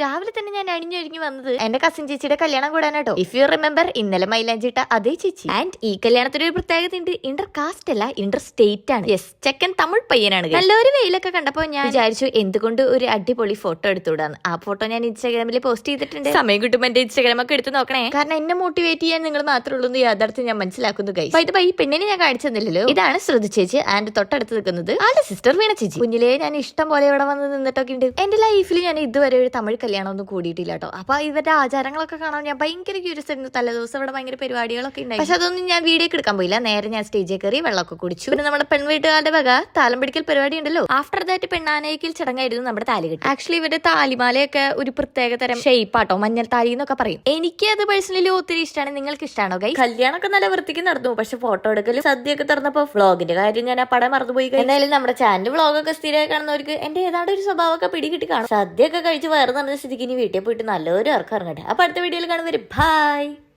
രാവിലെ തന്നെ ഞാൻ അണിഞ്ഞൊരുങ്ങി വന്നത് എന്റെ കസിൻ ചേച്ചിയുടെ കല്യാണം കൂടാനാട്ടോ. ഇഫ് യു റിമെമ്പർ, ഇന്നലെ മൈലാഞ്ചിട്ട അതേ ചേച്ചി. ആൻഡ് ഈ കല്യാണത്തിന് ഒരു പ്രത്യേകത ഉണ്ട്. ഇന്റർ കാസ്റ്റ് അല്ല, ഇന്റർ സ്റ്റേറ്റ് ആണ്. യെസ്, ചെക്കൻ തമിഴ് പയ്യനാണ്. നല്ലൊരു വെയിലൊക്കെ കണ്ടപ്പോ ഞാൻ വിചാരിച്ചു എന്തുകൊണ്ട് ഒരു അടിപൊളി ഫോട്ടോ എടുത്തുവിടാന്ന്. ആ ഫോട്ടോ ഞാൻ ഇൻസ്റ്റാഗ്രാമിൽ പോസ്റ്റ് ചെയ്തിട്ടുണ്ട്. സമയം കിട്ടുമ്പോൾ എന്റെ ഇൻസ്റ്റാഗ്രാം ഒക്കെ എടുത്ത് നോക്കണേ. കാരണം എന്നെ മോട്ടിവേറ്റ് ചെയ്യാൻ നിങ്ങൾ മാത്രമേ ഉള്ളൂ എന്ന് യാഥാർത്ഥ്യം ഞാൻ മനസ്സിലാക്കുന്നു. ഈ പെണ്ണിനെ ഞാൻ കാണിച്ചെന്നില്ലല്ലോ. ഇതാണ് ശ്രുതി ചേച്ചി. ആൻഡ് തൊട്ടടുത്ത് നിൽക്കുന്നത് ആളുടെ സിസ്റ്റർ വീണ ചേച്ചി. കുഞ്ഞിലേ ഞാൻ ഇഷ്ടം പോലെ ഇവിടെ വന്ന് നിന്നിട്ടൊക്കെ ഉണ്ട്. എന്റെ ലൈഫിൽ ഞാൻ ഇതുവരെ ഒരു തമിഴ് കല്യാണം ഒന്നും കൂടിയിട്ടില്ല കേട്ടോ. അപ്പൊ ഇവരുടെ ആചാരങ്ങളൊക്കെ കാണാൻ ഞാൻ ഭയങ്കര ക്യൂരിയസ് ആയിരുന്നു. തലേദിവസം ഇവിടെ ഭയങ്കര പരിപാടികളൊക്കെ ഉണ്ടായി. പക്ഷെ അതൊന്നും ഞാൻ വീഡിയോ എടുക്കാൻ പോയില്ല. നേരെ ഞാൻ സ്റ്റേജിൽ കയറി വെള്ളമൊക്കെ കുടിച്ചു. പിന്നെ നമ്മുടെ പെൺവീട്ടുകാരുടെ വക താലം പിടിക്കൽ പരിപാടി ഉണ്ടല്ലോ. ആഫ്റ്റർ ദാറ്റ് പെണ്ണാനയിക്കൽ ചടങ്ങായിരുന്നു നമ്മുടെ താലികെട്ട്. ആക്ച്വലി ഇവരുടെ താലിമാലയൊക്കെ ഒരു പ്രത്യേക തരം ഷേപ്പാട്ടോ, മഞ്ഞൾ താലി എന്നൊക്കെ പറയും. എനിക്ക് അത് പേഴ്സണലി ഒത്തിരി ഇഷ്ടമാണ്. നിങ്ങൾക്ക് ഇഷ്ടമാണോ ഗൈസ്? കല്യാണമൊക്കെ നല്ല വൃത്തിക്ക് നടന്നു. പക്ഷെ ഫോട്ടോ എടുക്കലും സദ്യയൊക്കെ തുറന്നപ്പോ വ്ളോഗിന്റെ കാര്യം ഞാൻ ആ പടം മറന്നുപോയി. എന്തായാലും നമ്മുടെ ചാനൽ വ്ളോഗൊക്കെ സ്ഥിരമായി കാണുന്നവർക്ക് എന്റെ ഏതാണ്ട് ഒരു സ്വഭാവമൊക്കെ പിടികിട്ടി കാണും. സദ്യയൊക്കെ കഴിച്ച് വേറെ നടന്ന സ്ഥിതിക്ക് ഇനി വീട്ടിൽ പോയിട്ട് നല്ലൊരു ഇറങ്ങട്ടെ. അപ്പൊ അടുത്ത വീഡിയോയിൽ കാണുന്നവര് ബൈ.